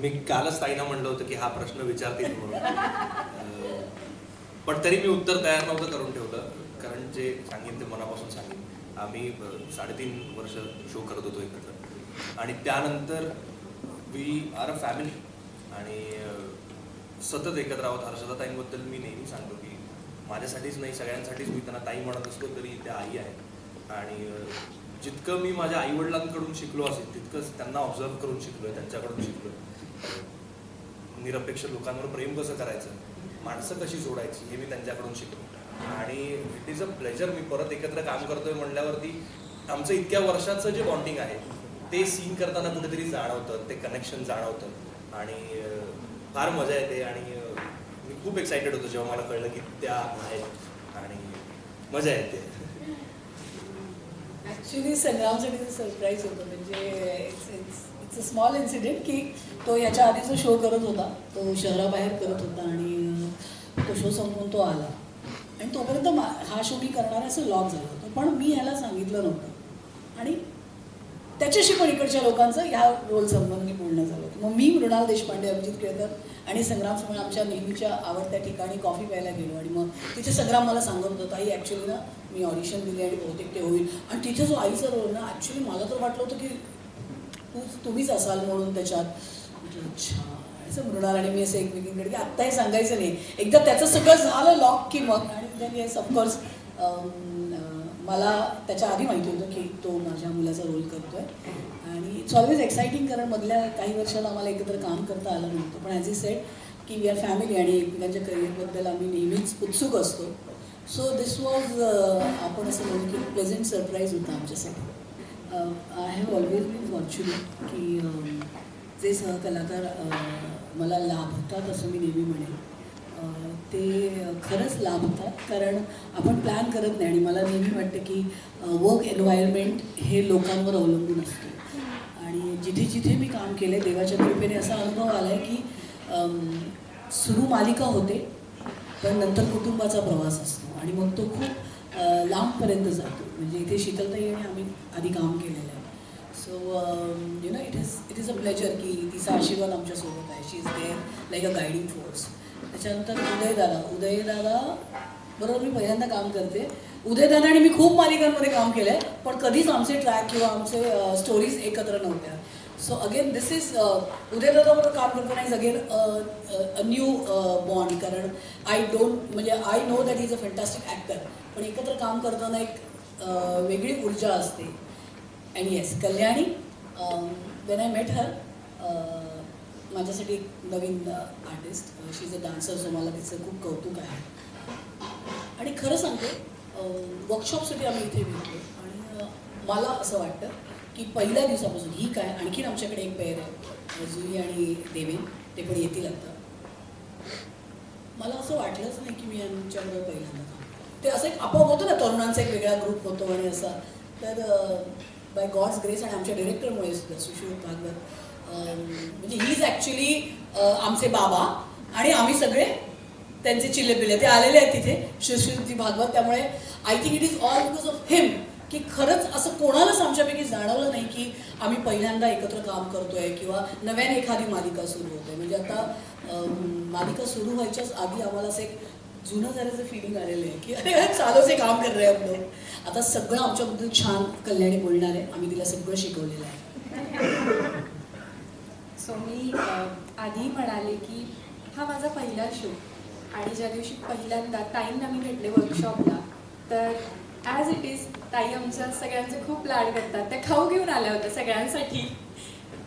मी कालच ताईना म्हणलं होतं की हा प्रश्न विचारतील म्हणून, पण तरी मी उत्तर तयार नव्हतं करून ठेवलं, कारण जे सांगेन ते मनापासून सांगेन. आम्ही 3.5 वर्ष शो करत होतो एकत्र, आणि त्यानंतर वी आर अ फॅमिली, आणि सतत एकत्र आहोत. हर्षदाताईंबद्दल मी नेहमी सांगतो की माझ्यासाठीच नाही, सगळ्यांसाठीच मी त्यांना ताई म्हणत असतो, तरी त्या आई आहेत. आणि जितकं मी माझ्या आईवडिलांकडून शिकलो असेल तितकंच त्यांना ऑब्झर्व करून शिकलोय, त्यांच्याकडून शिकलोय. निरपेक्ष लोकांवर प्रेम कसं करायचं, माणसं कशी जोडायची, हे मी त्यांच्याकडून शिकलो. आणि इट इज अ प्लेजर. मी परत एकत्र काम करतोय म्हणल्यावरती आमचं इतक्या वर्षाचं जे बॉन्डिंग आहे ते सीन करताना कुठेतरी जाणवतं, ते कनेक्शन जाणवतं, आणि फार मजा येते. आणि मी खूप एक्सायटेड होतो जेव्हा मला कळलं की त्या आहेत, आणि मजा येते. ॲक्च्युली संग्रामसाठी सरप्राईज होतं. म्हणजे इट्स अ स्मॉल इन्सिडेंट की तो याच्या आधी जो शो करत होता तो शहराबाहेर करत होता, आणि तो शो संपवून तो आला, आणि तोपर्यंत हा शो मी करणार असं लॉक झालं होतं. पण मी ह्याला सांगितलं नव्हतं, आणि त्याच्याशी पण इकडच्या लोकांचं ह्या रोल संबंधी बोलणं झालं होतं. मग मी मृणाल देशपांडे, अभिजित केळकर आणि संग्रामसमोर आमच्या नेहमीच्या आवडत्या ठिकाणी कॉफी प्यायला गेलो, आणि मग तिथे संग्राम मला सांगत होता, ताई ॲक्च्युली ना मी ऑडिशन दिली आणि बहुतेक ते होईल. आणि तिथे जो आईचा रोल ना, ॲक्च्युली मला तर वाटलं होतं की तुम्हीच असाल म्हणून त्याच्यात. म्हटलं अच्छा. असं मृणाल आणि मी असं एकमेकींकडे की आत्ताही सांगायचं नाही, एकदा त्याचं सगळं झालं लॉक की मग. आणि देन येस ऑफकोर्स मला त्याच्या आधी माहिती होतं की तो माझ्या मुलाचा रोल करतोय, आणि इट्स ऑलवेज एक्साइटिंग, कारण मधल्या काही वर्षात आम्हाला एकत्र काम करता आलं नव्हतं. पण ॲज ई सेड की वी आर फॅमिली, आणि एकमेकांच्या करिअरबद्दल आम्ही नेहमीच उत्सुक असतो. सो दिस वॉज आपण असं म्हणू की प्लेझंट सरप्राईज होतं आमच्यासाठी. I have always been fortunate की जे सहकलाकार मला लाभतात असं मी नेहमी म्हणेन, ते खरंच लाभतात, कारण आपण प्लॅन करत नाही. आणि मला नेहमी वाटतं की वर्क एन्व्हायरमेंट हे लोकांवर अवलंबून असतं, आणि जिथे जिथे मी काम केलं आहे देवाच्या कृपेने असा अनुभव आला आहे की सुरू मालिका होते, पण नंतर कुटुंबाचा प्रवास असतो, आणि मग तो खूप लांबपर्यंत जातो. म्हणजे इथे शीतलताई आणि आम्ही आधी काम केलेलं आहे. So you know it is a pleasure की तिचा आशीर्वाद आमच्यासोबत आहे. She is there like a guiding force. त्याच्यानंतर उदयदादा बरोबर मी पहिल्यांदा काम करते. उदयदादा आणि मी खूप मालिकांमध्ये काम केलं आहे, पण कधीच आमचे ट्रॅक किंवा आमचे स्टोरीज एकत्र नव्हत्या. सो अगेन दिस इज उदयदादाबरोबर काम करताना is again a new bond, कारण म्हणजे I know that is a fantastic actor, पण एकत्र काम करताना एक वेगळी ऊर्जा असते. And yes Kalyani, when I met her, माझ्यासाठी एक नवीन artist, she is a dancer, so मला तिचं खूप कौतुक आहे. आणि खरं सांगते वर्कशॉपसाठी आम्ही इथे भेटलो, आणि मला असं वाटतं की पहिल्या दिवसापासून ही काय, आणखीन आमच्याकडे एक पेअर आहे जुई आणि देवेन, ते पण येतील आता. मला असं वाटलंच नाही की मी यांच्याबरोबर पहिल्यांदा काम, ते असं एक आपोआप होतं ना, तरुणांचा एक वेगळा ग्रुप होतो आणि असा. तर बाय गॉड्स ग्रेस आणि आमच्या डिरेक्टरमुळे सुद्धा सुशील भागवत, म्हणजे ही इज ॲक्च्युली आमचे बाबा, आणि आम्ही सगळे त्यांचे चिल्ले पिल्ले, ते आलेले आहेत तिथे सुशीलजी भागवत. त्यामुळे I think it is all because of him, की खरंच असं कोणालाच आमच्यापैकी जाणवलं नाही की आम्ही पहिल्यांदा एकत्र काम करतोय किंवा नव्याने एखादी मालिका सुरू होते. म्हणजे आता मालिका सुरू व्हायच्याच आधी आम्हाला असं एक जुनं झाल्याचं फिलिंग आलेलं आहे की अरे चालू से काम कर रहे हैं हम लोग. आता सगळं आमच्याबद्दल छान कल्याणी बोलणार आहे, आम्ही तिला सगळं शिकवलेलं आहे. सो मी आधी म्हणाले की हा माझा पहिला शो, आणि ज्या दिवशी पहिल्यांदा ताईंना मी भेटले वर्कशॉपला, तर ॲज इट इज ताई आमच्या सगळ्यांचे खूप लाड करतात. त्या खाऊ घेऊन आल्या होत्या सगळ्यांसाठी,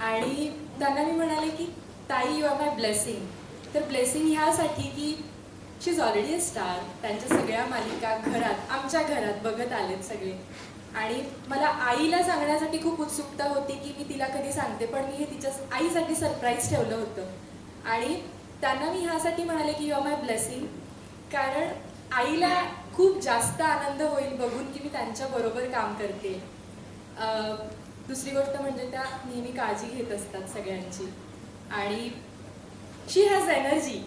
आणि त्यांना मी म्हणाले की ताई यू आर माय ब्लेसिंग. तर ब्लेसिंग ह्यासाठी की शी इज ऑलरेडी अ स्टार, त्यांच्या सगळ्या मालिका घरात आमच्या घरात बघत आलेत सगळे, आणि मला आईला सांगण्यासाठी खूप उत्सुकता होती की मी तिला कधी सांगते, पण मी हे तिच्या आईसाठी सरप्राईज ठेवलं होतं. आणि त्यांना मी ह्यासाठी म्हणाले की यू आर माय ब्लेसिंग, कारण आईला खूप जास्त आनंद होईल बघून की मी त्यांच्याबरोबर काम करते. दुसरी गोष्ट म्हणजे त्या नेहमी काळजी घेत असतात सगळ्यांची, आणि शी हॅज एनर्जी.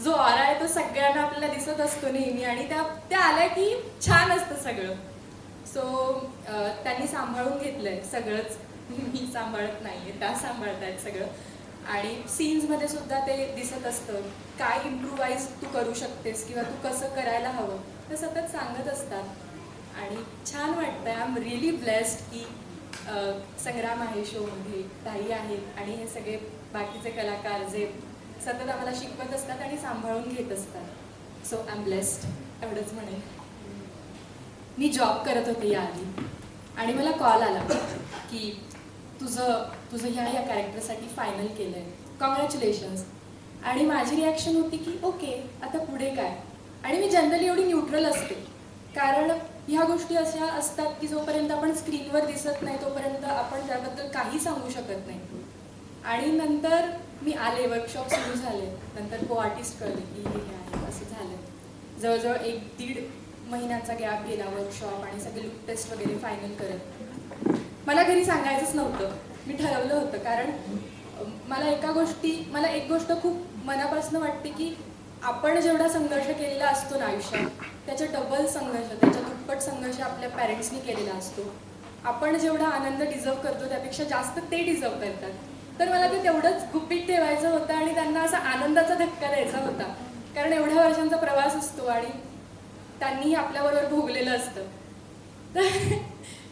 जो ऑरा आहे तो सगळ्यांना आपल्याला दिसत असतो नेहमी, आणि त्या आल्या की छान असतं सगळं. सो त्यांनी सांभाळून घेतलंय सगळंच, मी सांभाळत नाहीये, त्या सांभाळतायत सगळं. आणि सीन्समध्ये सुद्धा ते दिसत असतं, काय इम्प्रूव्हाइज तू करू शकतेस किंवा तू कसं करायला हवं ते सतत सांगत असतात आणि छान वाटतं. आय एम रिअली ब्लेस्ड की संग्राम आहे शोमध्ये, ताई आहेत आणि हे सगळे बाकीचे कलाकार जे सतत आम्हाला शिकवत असतात आणि सांभाळून घेत असतात. सो आय एम ब्लेस्ड, एवढंच म्हणेन. मी जॉब करत होते याआधी आणि मला कॉल आला की तुझं ह्या कॅरेक्टरसाठी फायनल केलं आहे, कॉंग्रॅच्युलेशन्स. आणि माझी रिॲक्शन होती की ओके, आता पुढे काय. आणि मी जनरली एवढी न्यूट्रल असते, कारण ह्या गोष्टी अशा असतात की जोपर्यंत आपण स्क्रीनवर दिसत नाही तोपर्यंत आपण त्याबद्दल काही सांगू शकत नाही. आणि नंतर मी आले, वर्कशॉप सुरू झाले, नंतर को आर्टिस्ट कळले की हे आहे, असं झालं. जवळजवळ 1-1.5 महिन्याचा गॅप गेला वर्कशॉप आणि सगळे लुक टेस्ट वगैरे फायनल करत. मला घरी सांगायचंच नव्हतं, मी ठरवलं होतं, कारण मला एक गोष्ट खूप मनापासून वाटते की आपण जेवढा संघर्ष केलेला असतो ना आयुष्यात, त्याच्या डबल संघर्ष, त्याच्या दुप्पट संघर्ष आपल्या पॅरेंट्सनी केलेला असतो. आपण जेवढा आनंद डिझर्व करतो त्यापेक्षा जास्त ते डिझर्व करतात. तर मला ते तेवढंच गुपित ठेवायचं होतं आणि त्यांना असा आनंदाचा धक्का द्यायचा होता, कारण एवढ्या वर्षांचा प्रवास असतो आणि त्यांनीही आपल्याबरोबर भोगलेलं असतं. तर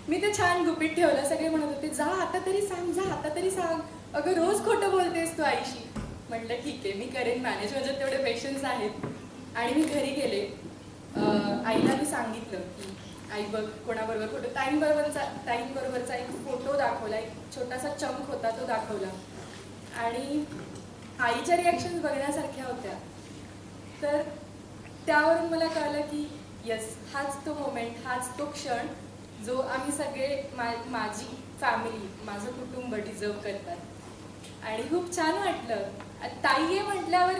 मी ते छान गुपित ठेवलं. सगळे म्हणत होते जा आता तरी सांग, जा आता तरी सांग, अगं रोज खोटं बोलतेस तू आईशी. म्हटलं ठीक आहे, मी करेन मॅनेज, माझ्यात तेवढे पेशन्स आहेत. आणि मी घरी गेले, आईला मी सांगितलं की आई बघ कोणाबरोबर फोटो, ताईंबरोबरचा एक फोटो दाखवला, एक छोटासा चंक होता तो दाखवला. आणि आईच्या रिॲक्शन्स बघण्यासारख्या होत्या. तर त्यावरून मला कळलं की येस, हाच तो मोमेंट, हाच तो क्षण जो आम्ही सगळे माझी फॅमिली, माझं कुटुंब डिझर्व करतात. आणि खूप छान वाटलं. ताई आहे म्हटल्यावर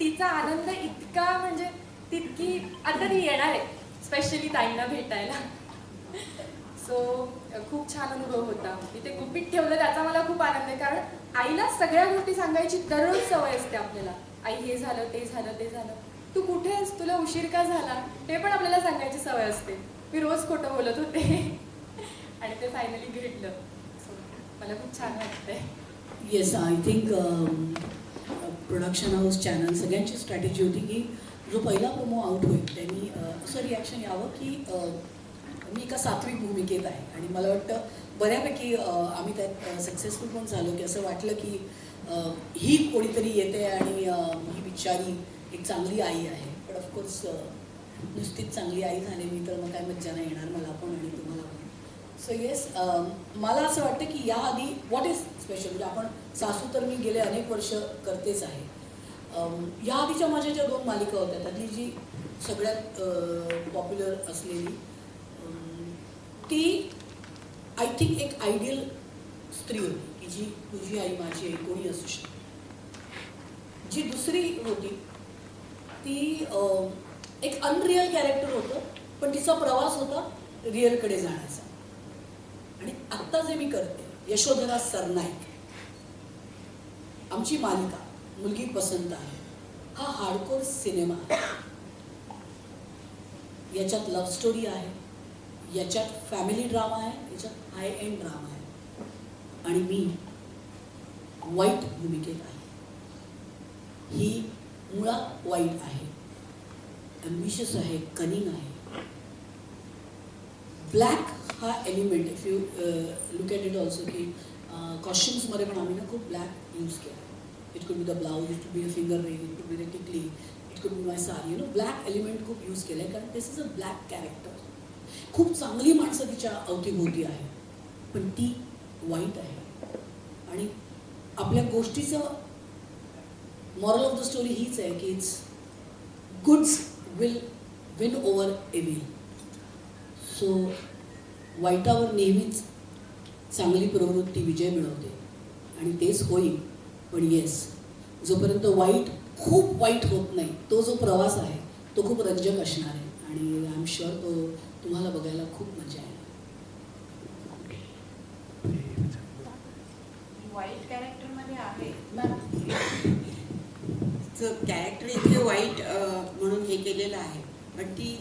तिचा आनंद इतका, म्हणजे तितकी आता ती येणार आहे स्पेशली ताईंना भेटायला. सो खूप छान अनुभव होता. मी ते गुपित ठेवलं त्याचा मला खूप आनंद आहे, कारण आईला सगळ्या गोष्टी सांगायची दररोज सवय असते आपल्याला. आई हे झालं, ते झालं, ते झालं, तू कुठे आहेस, तुला उशीर का झाला, ते पण आपल्याला सांगायची सवय असते. मी रोज खोटं बोलत होते आणि ते फायनली घडलं. सो मला खूप छान वाटतंय. Yes, I think production house, channel सगळ्यांची स्ट्रॅटेजी होती की जो पहिला प्रोमो आउट होईल त्यांनी असं रिॲक्शन यावं की मी एका सात्विक भूमिकेत आहे. आणि मला वाटतं बऱ्यापैकी आम्ही त्यात सक्सेसफुल पण झालो, की असं वाटलं की ही कोणीतरी येते आणि ही बिचारी एक चांगली आई आहे. पण ऑफकोर्स नुसतीच चांगली आई झाली मी तर मग काय मज्जा नाही येणार मला पण आणि तुम्हाला पण. सो येस, मला असं वाटतं की याआधी व्हॉट इज स्पेशल, म्हणजे आपण सासू तर मी गेले अनेक वर्ष करतेच आहे. या आधीच्या माझ्या ज्या 2 मालिका होत्या त्यातली जी सगळ्यात पॉप्युलर असलेली ती आय थिंक एक आयडियल स्त्री होती की जी तुझी आई माझी आई कोणी असू शकते. जी दुसरी होती ती एक अनरिअल कॅरेक्टर होतं, पण तिचा प्रवास होता रिअलकडे जाण्याचा. आणि आत्ता जे मी करते यशोधरा सरनाईक, आमची मालिका मुलगी पसंत आहे, हा हार्डकोर सिनेमा आहे. याच्यात लव्ह स्टोरी आहे, याच्यात फॅमिली ड्रामा आहे, याच्यात हाय एंड ड्रामा आहे. आणि मी वाईट भूमिकेत आहे. ही मुळात वाईट आहे, ॲम्बिशियस आहे, कनिंग आहे. ब्लॅक हा element, if you look at it also, की कॉस्ट्युम्समध्ये पण आम्ही ना खूप ब्लॅक यूज केला. It could be the blouse, it could be the finger ring, it could be the tikli, it could be my sari. Black element खूप use केलं आहे, कारण this is a black character. खूप चांगली माणसं तिच्या अवतीभोवती आहे, पण ती वाईट आहे. आणि आपल्या गोष्टीचं मॉरल ऑफ द स्टोरी हीच आहे की it's goods will win over Evil. So वाईटावर नेहमीच चांगली प्रवृत्ती विजय मिळवते आणि तेच होईल. पण येस, जोपर्यंत वाईट खूप वाईट होत नाही तो जो प्रवास आहे तो खूप रंजक असणार आहे आणि आय एम शुअर तो तुम्हाला बघायला खूप मजा येईल. वाईट कॅरेक्टरमध्ये आहे मॅम, कॅरेक्टर इतके वाईट म्हणून हे केलेलं आहे, पण ती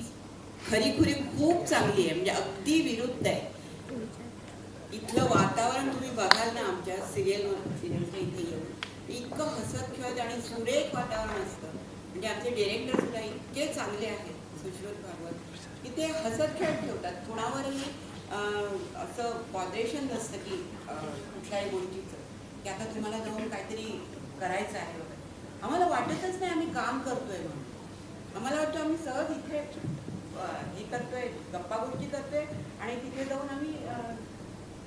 खरीखुरी खूप चांगली आहे, म्हणजे अगदी विरुद्ध आहे. इथलं वातावरण तुम्ही बघाल ना आमच्या सिरियलच्या इथे येऊन, इतकं हसत खेळत आणि सुरेख वातावरण असतं. म्हणजे आमचे डिरेक्टर सुद्धा इतके चांगले आहेत सुश्रुत भागवत, की ते हसत खेळत ठेवतात. कोणावरही असं कॉन्ट्रेशन नसतं की कुठल्याही गोष्टीचं, की आता तुम्हाला जाऊन काहीतरी करायचं आहे वगैरे. आम्हाला वाटतच नाही आम्ही काम करतोय म्हणून. आम्हाला वाटतं आम्ही सहज इथे हे करतोय, गप्पा गोष्टी करतोय आणि तिथे जाऊन आम्ही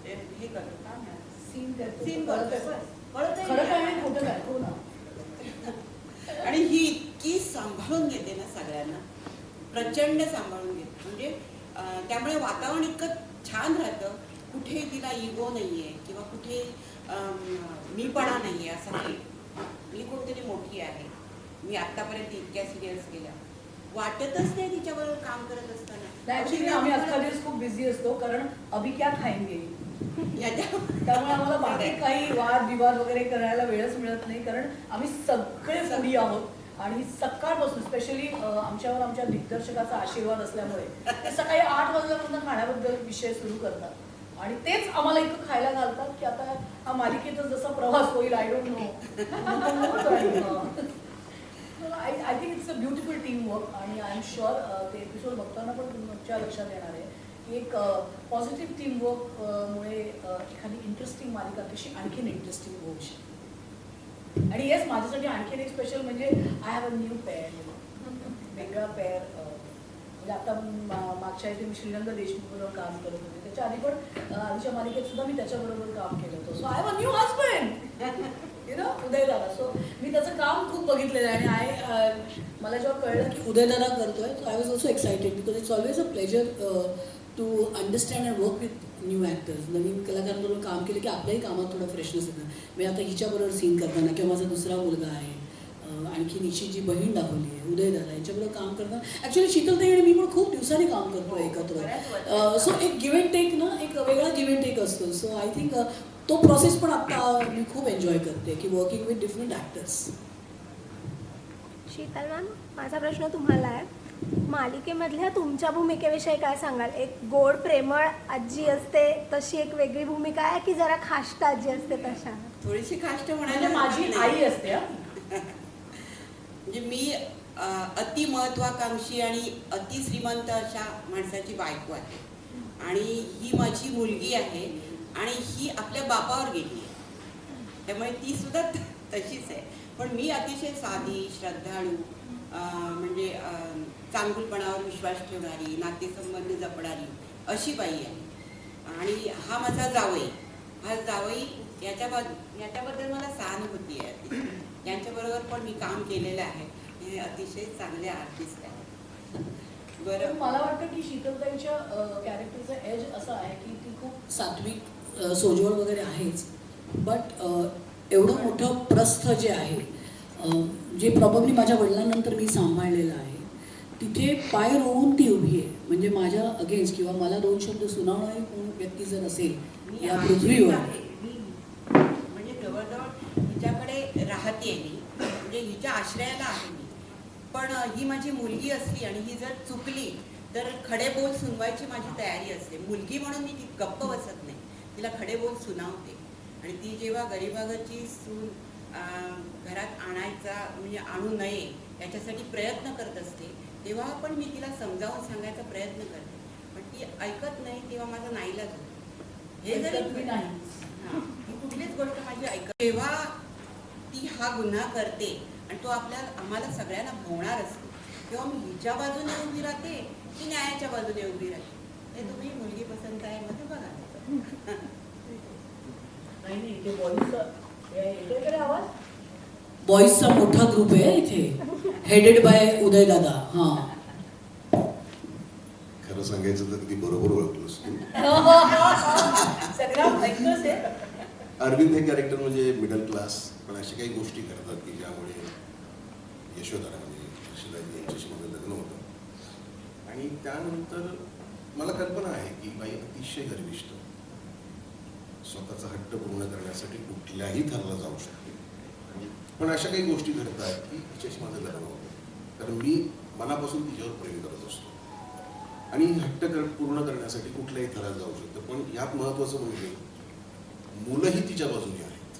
हे करतो, काय म्हणतात, सीन सीन करतोय. बस कळतही खरं काय नाही. आणि खोटं काय, हो ना. आणि ही इतकी सांभाळून घेते ना सगळ्यांना, प्रचंड सांभाळून घेते. म्हणजे त्यामुळे वातावरण इतकं छान राहतं. कुठे तिला इगो नाहीये किंवा कुठे मीपणा नाहीये असं नाही. मी कोणतरी मोठी आहे, मी आतापर्यंत इतक्या सिरियल्स केल्या, वाटतच नाही तिच्याबरोबर काम करत असताना. ऍक्च्युली आम्ही अख्खा दिवस खूप बिझी असतो, कारण अभि क्या खाएंगे त्यामुळे आम्हाला बाकी काही वाद विवाद वगैरे करायला वेळच मिळत नाही, कारण आम्ही सगळे फुडी आहोत. आणि सकाळपासून स्पेशली आमच्यावर आमच्या दिग्दर्शकाचा आशीर्वाद असल्यामुळे ते सकाळी 8 वाजल्यापासून खाण्याबद्दल विषय सुरू करतात. आणि तेच आम्हाला इतकं खायला घालतात की आता हा मालिकेचा जसा प्रवास होईल, I don't know. I think it's a beautiful team work. आणि आय एम शुअर ते एपिसोड बघताना पण तुमच्या लक्षात येणार आहे की एक पॉझिटिव्ह टीम वर्कमुळे एखादी इंटरेस्टिंग मालिका कशी आणखीन इंटरेस्टिंग होऊ शकते. आणि येस, माझ्यासाठी आणखीन एक स्पेशल म्हणजे I have a new pair, वेगळा पेअर. म्हणजे आता मागच्या इथे मी श्रीरंग देशमुखबरोबर काम करत होते, त्याच्या आधी पण आधीच्या मालिकेत सुद्धा मी त्याच्याबरोबर काम केलं होतं. So I have a new husband, you know, Udaydada. So मी त्याचं काम खूप बघितलेलं आहे. आणि मला जेव्हा कळलं की उदयदादा करतोय, so I was also excited, because it's always a pleasure to understand and work with new actors. नवीन कलाकारांबरोबर काम केलं की आपल्याही कामात थोडं फ्रेशनेस येतं. मी आता हिच्याबरोबर सीन करताना किंवा माझा दुसरा मुलगा आहे, आणखी हिची जी बहीण दाखवली आहे उदयदादा, यांच्याबरोबर काम करताना ॲक्च्युली शीतलताई आणि मी पण खूप दिवसांनी काम करतो एकत्र. सो एक गिव्ह अँड टेक ना, एक वेगळा गिव्ह अँड टेक असतो. सो आय थिंक तो प्रोसेस पण आता मी खूप एन्जॉय करते की working with different actors. Sheetal ma'am, माझा प्रश्न तुम्हाला आहे. मालिकेमधल्या तुमच्या भूमिकेविषयी काय सांगाल? एक गोड प्रेमळ आजी असते तशी एक वेगळी भूमिका आहे की जरा खाष्ट आजी असते तशा? थोडीशी खाष्ट म्हणजे म्हणायला माझी आई असते. म्हणजे मी अति महत्वाकांक्षी आणि अति श्रीमंत अशा माणसाची बायको आहे. आणि ही माझी मुलगी आहे आणि ही आपल्या बापावर गेली आहे, त्यामुळे ती सुद्धा तशीच आहे. पण मी अतिशय साधी, श्रद्धाळू, म्हणजे चांगुलपणावर विश्वास ठेवणारी, नातेसंबंध जपणारी अशी बाई आहे. आणि हा माझा जावई, याच्याबद्दल मला सहानुभूती आहे. यांच्याबरोबर पण मी काम केलेलं आहे. हे अतिशय चांगले आर्टिस्ट आहेत. बरं, मला वाटतं की शीतलताईच्या कॅरेक्टरचं एज असं आहे की ती खूप सात्विक, सोजवळ वगैरे आहेच, बट एवढं मोठं प्रस्थ जे आहे, जे प्रॉब्ली माझ्या वडिलांनंतर मी सांभाळलेलं आहे, तिथे पाय रोवून ती उभी आहे. म्हणजे माझ्या अगेन्स्ट किंवा मला 2 शब्द सुनावणारी कोण व्यक्ती जर असेल या पृथ्वीवर, म्हणजे जवळजवळ हिच्याकडे राहते मी, म्हणजे हिच्या आश्रयाला आहे मी. पण ही माझी मुलगी असली आणि ही जर चुकली तर खडे बोल सुनवायची माझी तयारी असते. मुलगी म्हणून मी ती गप्प बसत नाही, तिला खडे बोल सुनावते. आणि ती जेव्हा गरिबाघरची सून घरात आणायचा, म्हणजे आणू नये याच्यासाठी प्रयत्न करत असते, तेव्हा पण मी तिला समजावून सांगायचा प्रयत्न करते. पण ती ऐकत नाही, तेव्हा माझा नाईलाज होतो. हे जरी नाही, ही कुठलीच गोष्ट माझी ऐकत, तेव्हा ती हा गुन्हा करते आणि तो आम्हाला सगळ्यांना भोवणार असतो. तेव्हा मी हिच्या बाजूने उभी राहते की न्यायाच्या बाजूने उभी राहते, हे तुम्ही मुलगी पसंत आहे मध्ये बघा. नाही, इथे बॉईजचा मोठा ग्रुप आहे इथे, हेडेड बाय उदयदादा. हां, खरं सांगायचं तर ती बरोबर ओळखलंस तू. अरविंद हे कॅरेक्टर म्हणजे मिडल क्लास, पण अशा काही गोष्टी करतात की ज्यामुळे यशोधरा म्हणजे शिलाजी यांच्याशी माझं लग्न होतं. आणि त्यानंतर मला कल्पना आहे की बाई अतिशय गर्विष्ठ, स्वतःचा हट्ट पूर्ण करण्यासाठी कुठल्याही थराला जाऊ शकते. पण अशा काही गोष्टी घडतात की तिच्याशी माझं लग्न होतं, कारण मी मनापासून तिच्यावर प्रेम करत असतो आणि हट्ट पूर्ण करण्यासाठी कुठल्याही थरात जाऊ शकतं. पण यात महत्त्वाचं म्हणजे मुलंही तिच्या बाजूने आहेत.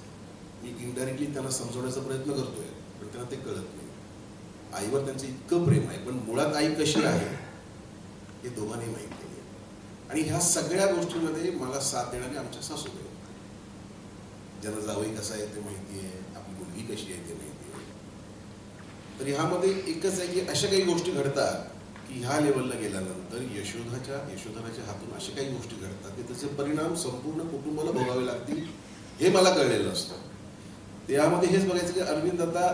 मी इनडायरेक्टली त्यांना समजवण्याचा प्रयत्न करतोय, पण त्यांना ते कळत नाही. आईवर त्यांचं इतकं प्रेम आहे, पण मुळात आई कशी आहे हे दोघांनाही माहिती आहे. आणि ह्या सगळ्या गोष्टींमध्ये मला साथ देणारे आमच्या सासूबाई, ज्यांना जावई कसा आहे ते माहिती आहे, आपली मुलगी कशी आहे ते माहिती आहे. तर ह्यामध्ये एकच आहे की अशा काही गोष्टी घडतात की ह्या लेवलला गेल्यानंतर यशोधराच्या हातून अशा काही गोष्टी घडतात की त्याचे परिणाम संपूर्ण कुटुंबाला भोगावे लागतील हे मला कळलेलं असतं. त्यामध्ये हेच बघायचं की अरविंद आता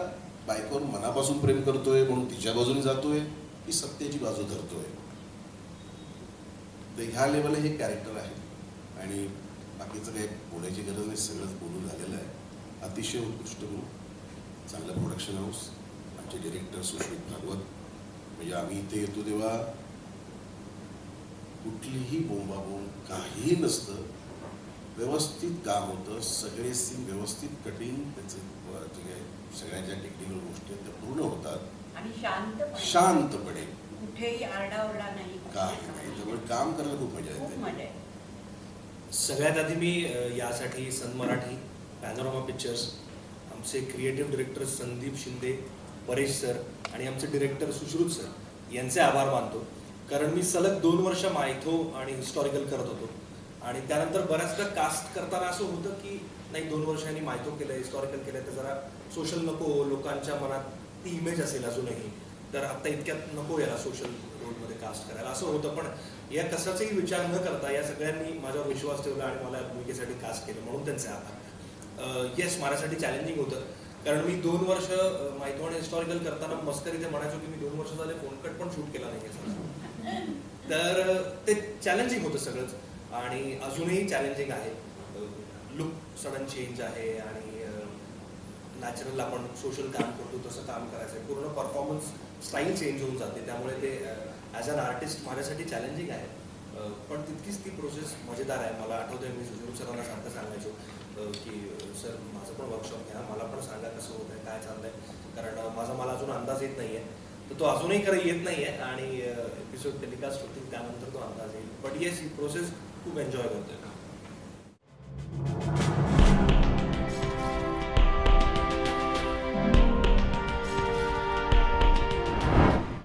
बायकोवर मनापासून प्रेम करतोय म्हणून तिच्या बाजूने जातोय की सत्याची बाजू धरतोय. तर ह्या लेवलला हे कॅरेक्टर आहे आणि बाकीचं काही बोलायची गरज नाही, सगळंच बोलून झालेलं आहे. अतिशय उत्कृष्ट म्हणून चांगलं प्रोडक्शन हाऊस, आमचे डिरेक्टर सुश्मित भागवत. म्हणजे आम्ही इथे येतो तेव्हा कुठलीही बोंबाबोंब काहीही नसतं, व्यवस्थित काम होतं, सगळे सीन व्यवस्थित कटिंग, त्याचे जे काही सगळ्या ज्या टेक्निकल गोष्टी आहेत त्या पूर्ण होतात आणि शांतपणे, कुठेही आरडाओरडा नाही, काही नाही. त्यामुळे काम करायला खूप मजा खूप येते. मजा आहे. सगळ्यात आधी मी यासाठी सन मराठी, पॅनोरामा पिक्चर्स, आमचे creative director Sandeep Shinde, Paresh sir आणि आमचे डिरेक्टर सुश्रुत सर यांचे आभार मानतो. कारण मी सलग 2 वर्ष मायथो आणि हिस्टॉरिकल करत होतो आणि त्यानंतर बऱ्याचदा कास्ट करताना असं होतं की नाही 2 वर्षांनी मायथो केलं, हिस्टॉरिकल केलं तर जरा सोशल नको, लोकांच्या मनात ती इमेज असेल अजूनही, तर आता इतक्यात नको याला सोशल रोलमध्ये कास्ट करायला असं होतं. पण या कशाचाही विचार न करता या सगळ्यांनी माझ्यावर विश्वास ठेवला आणि मला भूमिकेसाठी कास्ट केलं, म्हणून त्यांचे आभार. येस, माझ्यासाठी चॅलेंजिंग होतं कारण मी 2 वर्ष मायथो आणि हिस्टॉरिकल करताना मस्करी ते म्हणायचो की मी 2 वर्ष झाले फोन कट पण शूट केला नाही. तर ते चॅलेंजिंग होतं सगळंच आणि अजूनही चॅलेंजिंग आहे. लुक सडन चेंज आहे आणि नॅचरल आपण सोशल काम करतो तसं काम करायचं आहे, पूर्ण परफॉर्मन्स स्टाईल चेंज होऊन जाते. त्यामुळे ते ॲज अन आर्टिस्ट माझ्यासाठी चॅलेंजिंग आहे, पण तितकीच ती प्रोसेस मजेदार आहे. मला आठवतंय मी सुजरूप सरांना सारखं सांगायचो की सर माझं पण वर्कशॉप घ्या, मला पण सांगा कसं होत आहे, काय चाललंय, कारण मला अजून अंदाज येत नाही आहे. तर तो अजूनही खरं येत नाही आहे आणि एपिसोड टेलिकास्ट होतील त्यानंतर तो अंदाज येईल. बट येस, ही प्रोसेस खूप एन्जॉय करतोय.